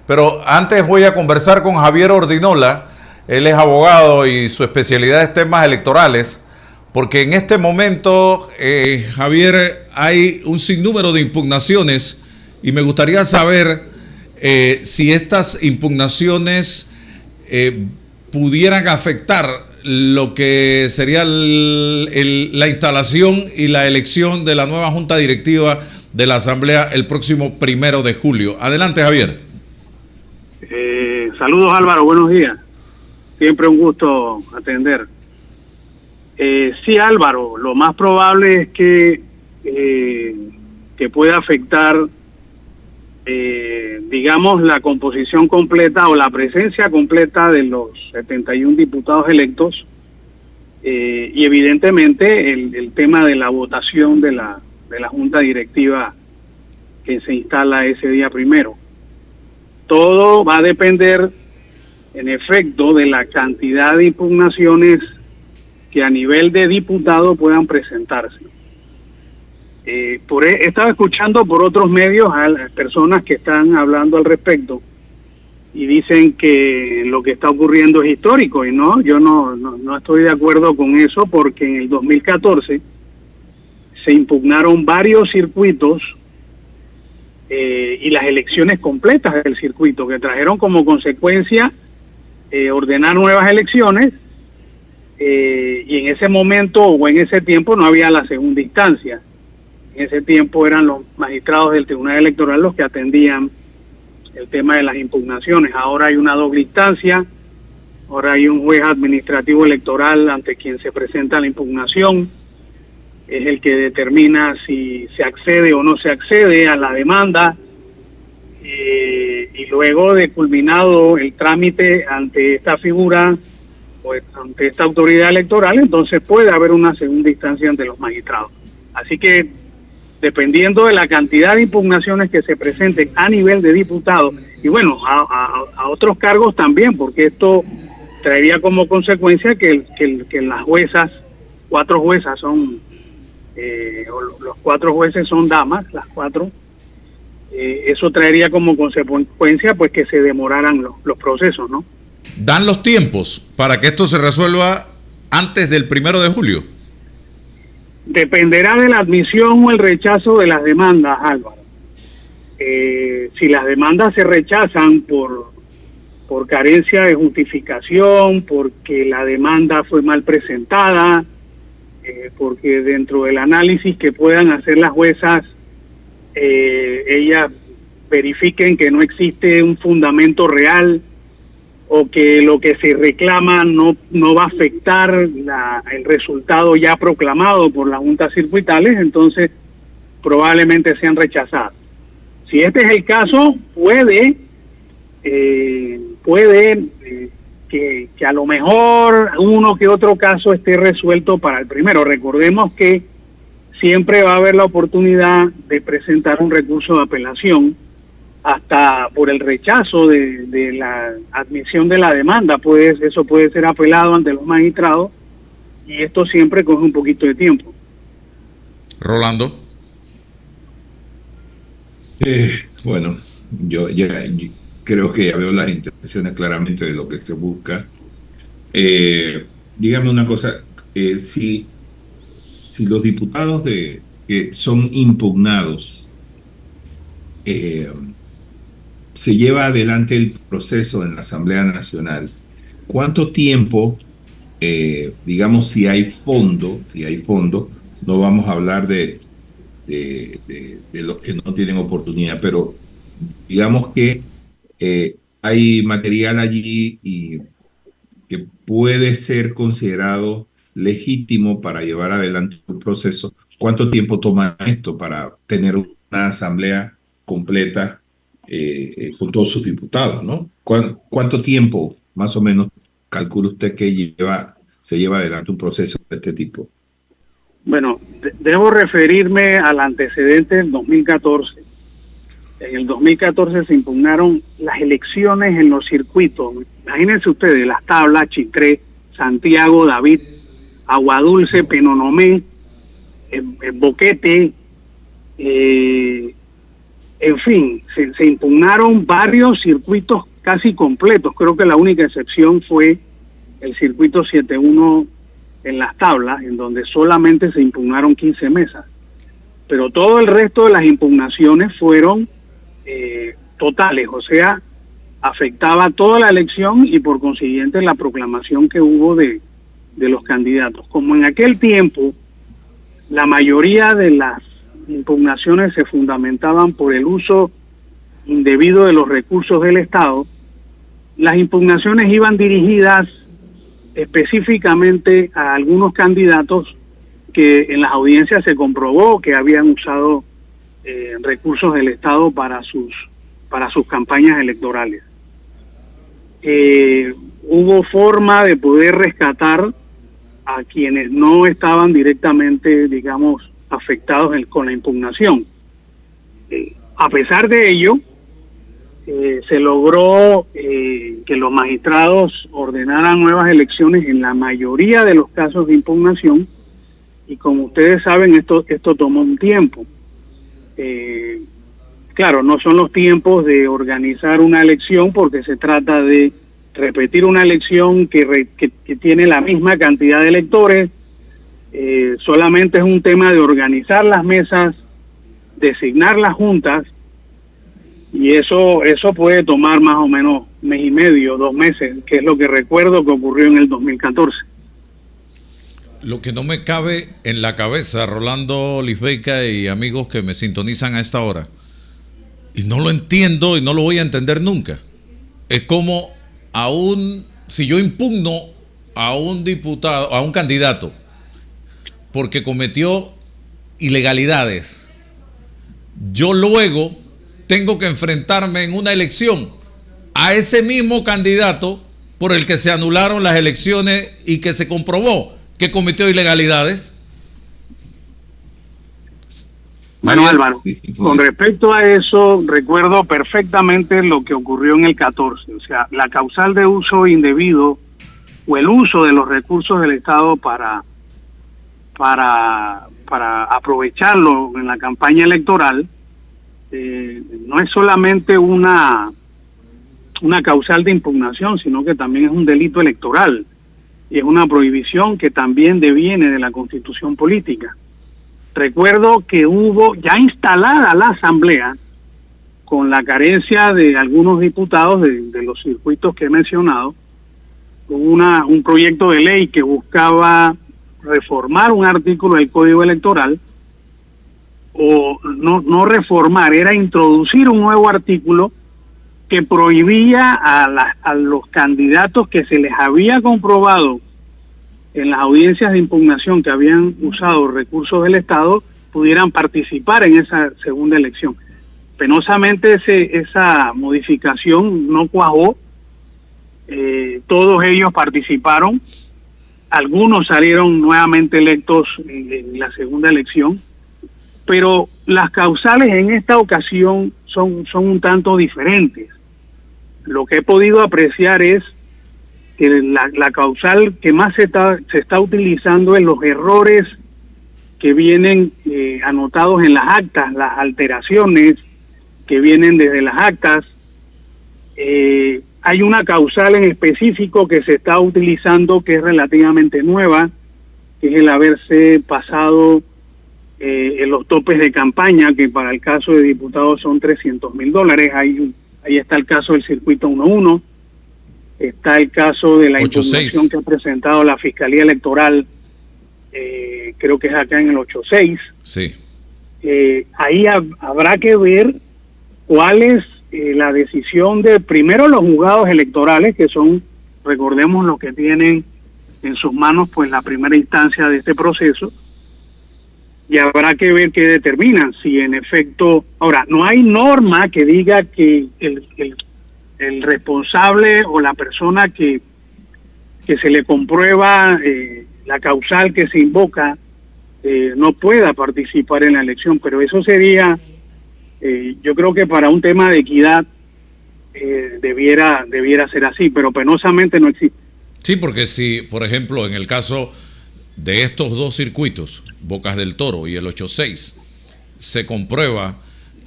Pero antes voy a conversar con Javier Ordinola. Él es abogado y su especialidad es temas electorales, porque en este momento, Javier, hay un sinnúmero de impugnaciones y me gustaría saber si estas impugnaciones pudieran afectar lo que sería la instalación y la elección de la nueva Junta Directiva de la Asamblea el próximo 1 de julio. Adelante, Javier. Saludos, Álvaro, buenos días. Siempre un gusto atender. Sí, Álvaro, lo más probable es que pueda afectar, digamos, la composición completa o la presencia completa de los 71 diputados electos, y evidentemente el tema de la votación de la Junta Directiva que se instala ese día primero. Todo va a depender, en efecto, de la cantidad de impugnaciones que a nivel de diputado puedan presentarse. He estado escuchando por otros medios a las personas que están hablando al respecto y dicen que lo que está ocurriendo es histórico, y no, yo no estoy de acuerdo con eso, porque en el 2014 se impugnaron varios circuitos y las elecciones completas del circuito, que trajeron como consecuencia ordenar nuevas elecciones, y en ese momento o en ese tiempo no había la segunda instancia. En ese tiempo eran los magistrados del Tribunal Electoral los que atendían el tema de las impugnaciones. Ahora hay una doble instancia, ahora hay un juez administrativo electoral ante quien se presenta la impugnación, es el que determina si se accede o no se accede a la demanda, y luego de culminado el trámite ante esta figura o ante esta autoridad electoral, entonces puede haber una segunda instancia ante los magistrados. Así que, dependiendo de la cantidad de impugnaciones que se presenten a nivel de diputados, y bueno, a otros cargos también, porque esto traería como consecuencia que las juezas, 4 juezas son, los 4 jueces son damas, las 4, eso traería como consecuencia pues que se demoraran los procesos, ¿no? ¿Dan los tiempos para que esto se resuelva antes del 1 de julio? Dependerá de la admisión o el rechazo de las demandas, Álvaro. Si las demandas se rechazan por carencia de justificación, porque la demanda fue mal presentada, porque dentro del análisis que puedan hacer las juezas, ellas verifiquen que no existe un fundamento real, o que lo que se reclama no va a afectar el resultado ya proclamado por las juntas circuitales, entonces probablemente sean rechazadas. Si este es el caso, puede que a lo mejor uno que otro caso esté resuelto para el primero. Recordemos que siempre va a haber la oportunidad de presentar un recurso de apelación hasta por el rechazo de la admisión de la demanda. Eso puede ser apelado ante los magistrados, y esto siempre coge un poquito de tiempo. Rolando. Bueno, yo creo que ya veo las intenciones claramente de lo que se busca. Dígame una cosa, si los diputados que son impugnados, se lleva adelante el proceso en la Asamblea Nacional, ¿cuánto tiempo, digamos, si hay fondo, no vamos a hablar de los que no tienen oportunidad, pero digamos que hay material allí y que puede ser considerado legítimo para llevar adelante un proceso? ¿Cuánto tiempo toma esto para tener una asamblea completa con todos sus diputados, ¿no? ¿Cuánto tiempo, más o menos, calcula usted que se lleva adelante un proceso de este tipo? Bueno, debo referirme al antecedente del 2014. En el 2014 se impugnaron las elecciones en los circuitos. Imagínense ustedes, Las Tablas, Chitré, Santiago, David, Aguadulce, Penonomé, Boquete, En fin, se impugnaron varios circuitos casi completos. Creo que la única excepción fue el circuito 7-1 en Las Tablas, en donde solamente se impugnaron 15 mesas. Pero todo el resto de las impugnaciones fueron totales, o sea, afectaba toda la elección y por consiguiente la proclamación que hubo de los candidatos. Como en aquel tiempo la mayoría de las impugnaciones se fundamentaban por el uso indebido de los recursos del Estado, las impugnaciones iban dirigidas específicamente a algunos candidatos que en las audiencias se comprobó que habían usado recursos del Estado para sus campañas electorales. Hubo forma de poder rescatar a quienes no estaban directamente, digamos, afectados con la impugnación. A pesar de ello, se logró que los magistrados ordenaran nuevas elecciones en la mayoría de los casos de impugnación, y como ustedes saben, esto tomó un tiempo. Claro, no son los tiempos de organizar una elección, porque se trata de repetir una elección que tiene la misma cantidad de electores. Solamente es un tema de organizar las mesas, designar las juntas, y eso puede tomar más o menos mes y medio, 2 meses, que es lo que recuerdo que ocurrió en el 2014. Lo que no me cabe en la cabeza, Rolando Lisbeica y amigos que me sintonizan a esta hora, y no lo entiendo y no lo voy a entender nunca, es como si yo impugno a un diputado, a un candidato, porque cometió ilegalidades, yo luego tengo que enfrentarme en una elección a ese mismo candidato por el que se anularon las elecciones y que se comprobó que cometió ilegalidades. Bueno, Álvaro, con respecto a eso, recuerdo perfectamente lo que ocurrió en el 14. O sea, la causal de uso indebido o el uso de los recursos del Estado para aprovecharlo en la campaña electoral, no es solamente una causal de impugnación, sino que también es un delito electoral, y es una prohibición que también deviene de la Constitución política. Recuerdo que hubo ya instalada la Asamblea, con la carencia de algunos diputados de los circuitos que he mencionado, un proyecto de ley que buscaba reformar un artículo del Código Electoral, o no reformar, era introducir un nuevo artículo que prohibía a los candidatos que se les había comprobado en las audiencias de impugnación que habían usado recursos del Estado, pudieran participar en esa segunda elección. Penosamente esa modificación no cuajó. Todos ellos participaron, algunos salieron nuevamente electos en la segunda elección, pero las causales en esta ocasión son un tanto diferentes. Lo que he podido apreciar es que la causal que más se está utilizando es los errores que vienen anotados en las actas, las alteraciones que vienen desde las actas. Hay una causal en específico que se está utilizando que es relativamente nueva, que es el haberse pasado en los topes de campaña, que para el caso de diputados son $300,000. Ahí está el caso del circuito 1-1, está el caso de la impugnación que ha presentado la Fiscalía Electoral, creo que es acá en el 8-6. Sí. Ahí habrá que ver cuál es la decisión de, primero, los juzgados electorales, que son, recordemos, los que tienen en sus manos pues la primera instancia de este proceso, y habrá que ver qué determinan, si en efecto... Ahora, no hay norma que diga que el responsable o la persona que se le comprueba la causal que se invoca no pueda participar en la elección, pero eso sería, yo creo que para un tema de equidad debiera ser así, pero penosamente no existe. Sí, porque si, por ejemplo, en el caso de estos dos circuitos, Bocas del Toro y el 8-6, se comprueba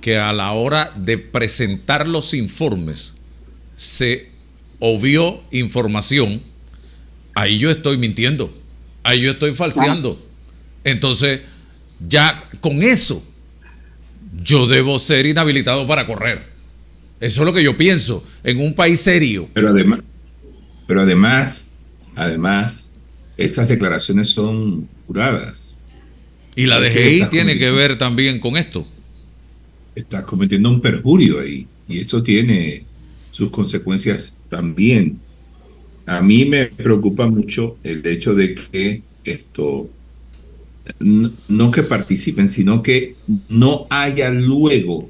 que a la hora de presentar los informes se obvió información, ahí yo estoy mintiendo, ahí yo estoy falseando. Entonces, ya con eso, yo debo ser inhabilitado para correr. Eso es lo que yo pienso, en un país serio. Pero además, esas declaraciones son juradas. Y la DGI tiene que ver también con esto. Estás cometiendo un perjurio ahí, y eso tiene sus consecuencias también. A mí me preocupa mucho el hecho de que no que participen, sino que no haya luego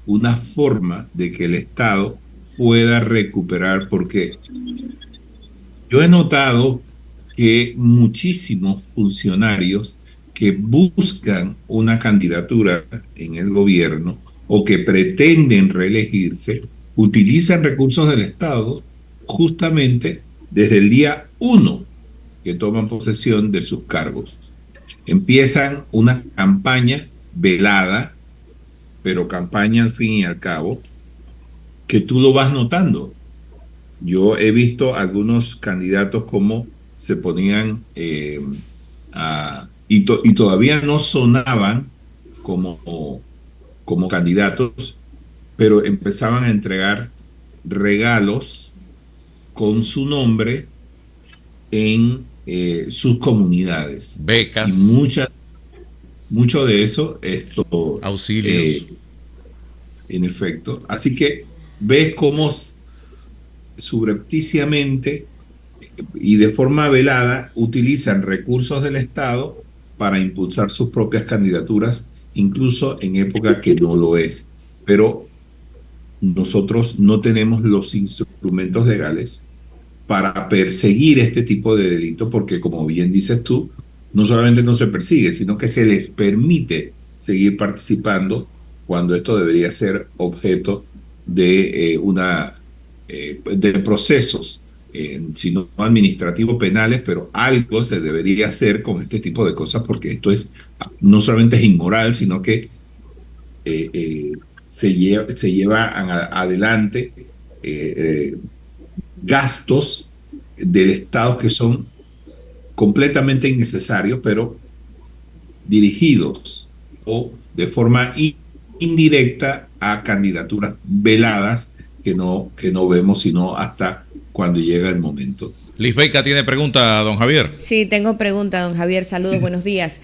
una forma de que el Estado pueda recuperar, porque yo he notado que muchísimos funcionarios que buscan una candidatura en el gobierno o que pretenden reelegirse utilizan recursos del Estado justamente desde el día 1 que toman posesión de sus cargos. Empiezan una campaña velada, pero campaña al fin y al cabo, que tú lo vas notando. Yo he visto algunos candidatos como se ponían y todavía no sonaban como candidatos, pero empezaban a entregar regalos con su nombre en sus comunidades. Becas. Y mucho de eso, auxilios. En efecto. Así que ves cómo subrepticiamente y de forma velada utilizan recursos del Estado para impulsar sus propias candidaturas, incluso en época que no lo es. Pero nosotros no tenemos los instrumentos legales para perseguir este tipo de delito, porque como bien dices tú, no solamente no se persigue, sino que se les permite seguir participando cuando esto debería ser objeto de de procesos, sino administrativos penales, pero algo se debería hacer con este tipo de cosas, porque esto no solamente es inmoral, sino que se lleva adelante gastos del Estado que son completamente innecesarios, pero dirigidos o de forma indirecta a candidaturas veladas que no vemos sino hasta cuando llega el momento. Lisbeth tiene pregunta, don Javier. Sí, tengo pregunta, don Javier. Saludos, buenos días.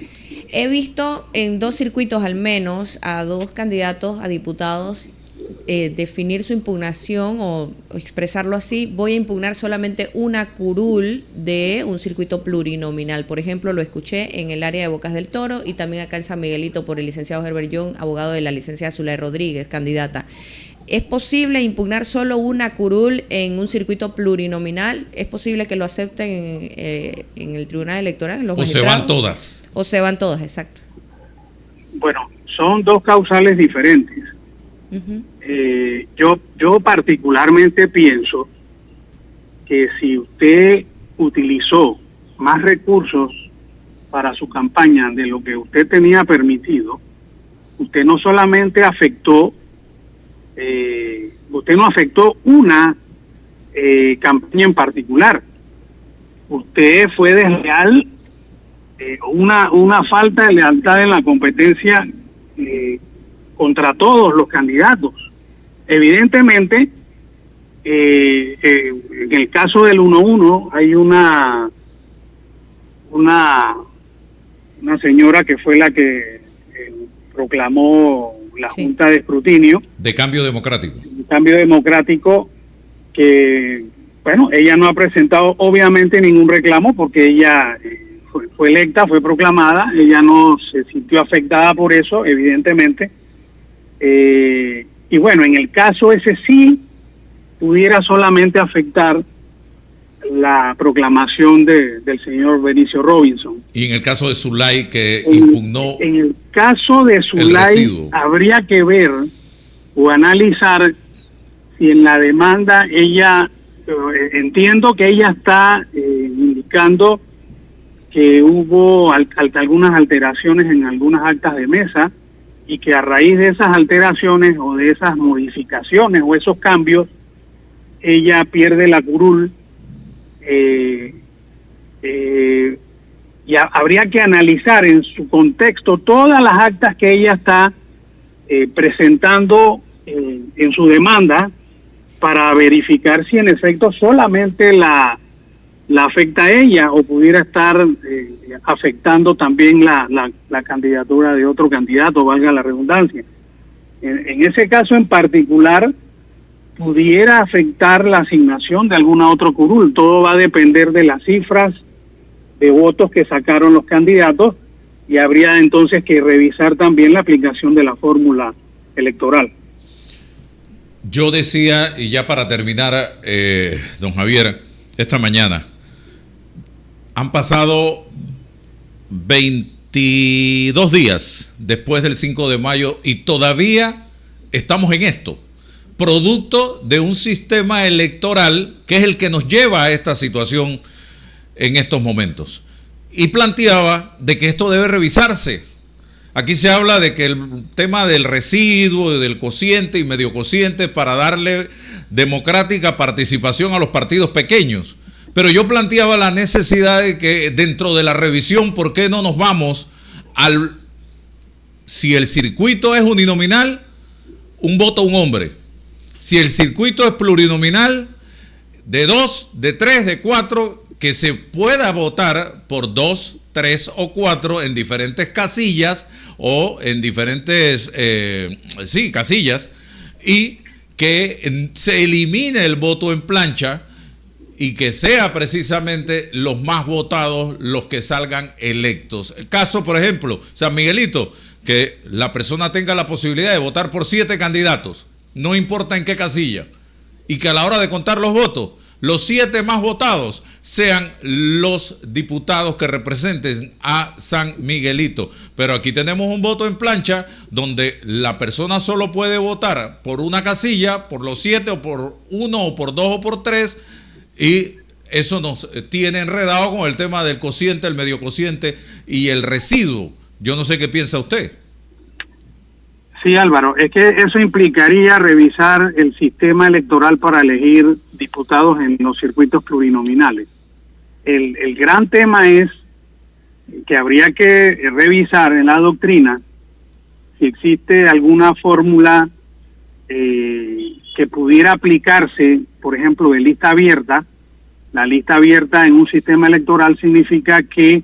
He visto en 2 circuitos al menos a 2 candidatos a diputados definir su impugnación o expresarlo así: voy a impugnar solamente una curul de un circuito plurinominal. Por ejemplo, lo escuché en el área de Bocas del Toro y también acá en San Miguelito por el licenciado Herbert Young, abogado de la licenciada Zulay Rodríguez, candidata. ¿Es posible impugnar solo una curul en un circuito plurinominal? ¿Es posible que lo acepten en el Tribunal Electoral? ¿Los magistrados? Se van todas? ¿O se van todas? Exacto. Bueno, son 2 causales diferentes. Uh-huh. Yo particularmente pienso que si usted utilizó más recursos para su campaña de lo que usted tenía permitido, usted no solamente afectó una campaña en particular, usted fue desleal, una falta de lealtad en la competencia contra todos los candidatos. Evidentemente, en el caso del 1-1 hay una señora que fue la que proclamó la Junta de Escrutinio. De Cambio Democrático. Cambio Democrático, que, bueno, ella no ha presentado obviamente ningún reclamo porque ella fue electa, fue proclamada, ella no se sintió afectada por eso, evidentemente. Y bueno, en el caso ese sí pudiera solamente afectar la proclamación del señor Benicio Robinson. Y en el caso de Zulay, que impugnó. En el caso de Zulay habría que ver o analizar si en la demanda ella, entiendo que ella está indicando que hubo algunas alteraciones en algunas actas de mesa y que a raíz de esas alteraciones o de esas modificaciones o esos cambios, ella pierde la curul. Y habría que analizar en su contexto todas las actas que ella está presentando en su demanda para verificar si en efecto solamente la afecta a ella o pudiera estar afectando también la candidatura de otro candidato, valga la redundancia. En ese caso en particular pudiera afectar la asignación de alguna otro curul. Todo va a depender de las cifras de votos que sacaron los candidatos y habría entonces que revisar también la aplicación de la fórmula electoral. Yo decía, y ya para terminar, don Javier, esta mañana, han pasado 22 días después del 5 de mayo y todavía estamos en esto, producto de un sistema electoral que es el que nos lleva a esta situación en estos momentos. Y planteaba de que esto debe revisarse. Aquí se habla de que el tema del residuo, del cociente y medio cociente para darle democrática participación a los partidos pequeños. Pero yo planteaba la necesidad de que dentro de la revisión, ¿por qué no nos vamos si el circuito es uninominal, un voto a un hombre? Si el circuito es plurinominal, de 2, de 3, de 4, que se pueda votar por 2, 3 o 4 en diferentes casillas o en diferentes casillas, y que se elimine el voto en plancha y que sea precisamente los más votados los que salgan electos. El caso, por ejemplo, San Miguelito, que la persona tenga la posibilidad de votar por 7 candidatos, no importa en qué casilla, y que a la hora de contar los votos, los 7 más votados sean los diputados que representen a San Miguelito. Pero aquí tenemos un voto en plancha donde la persona solo puede votar por una casilla, por los 7 o por 1 o por 2 o por 3, y eso nos tiene enredado con el tema del cociente, el medio cociente y el residuo. Yo no sé qué piensa usted. Sí, Álvaro, es que eso implicaría revisar el sistema electoral para elegir diputados en los circuitos plurinominales. El gran tema es que habría que revisar en la doctrina si existe alguna fórmula que pudiera aplicarse, por ejemplo, de lista abierta. La lista abierta en un sistema electoral significa que,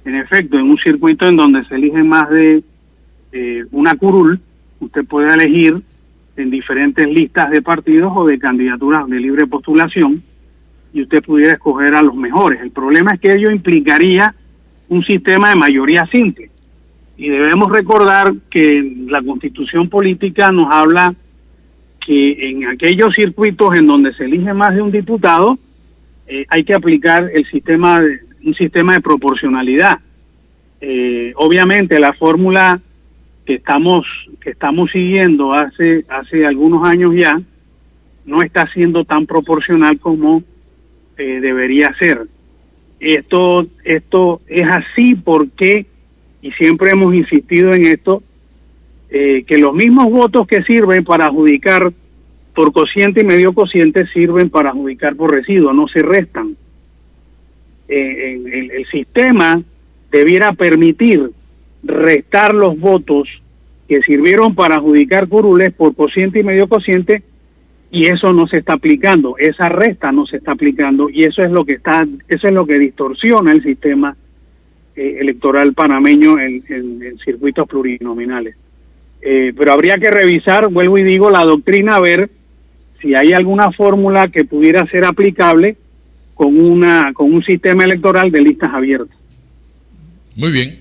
en efecto, en un circuito en donde se elige más de una curul, usted puede elegir en diferentes listas de partidos o de candidaturas de libre postulación y usted pudiera escoger a los mejores. El problema es que ello implicaría un sistema de mayoría simple. Y debemos recordar que la Constitución política nos habla que en aquellos circuitos en donde se elige más de un diputado, hay que aplicar un sistema de proporcionalidad. Obviamente la fórmula que estamos siguiendo hace algunos años ya no está siendo tan proporcional como debería ser. Esto es así porque, y siempre hemos insistido en esto, que los mismos votos que sirven para adjudicar por cociente y medio cociente sirven para adjudicar por residuo, no se restan. El sistema debiera permitir restar los votos que sirvieron para adjudicar curules por cociente y medio cociente, y eso no se está aplicando, esa resta no se está aplicando, y eso es lo que distorsiona el sistema electoral panameño en circuitos plurinominales. Pero habría que revisar, vuelvo y digo, la doctrina, a ver si hay alguna fórmula que pudiera ser aplicable con un sistema electoral de listas abiertas. Muy bien.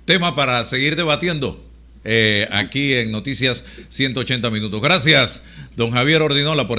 Tema para seguir debatiendo aquí en Noticias 180 Minutos. Gracias, don Javier Ordinola, por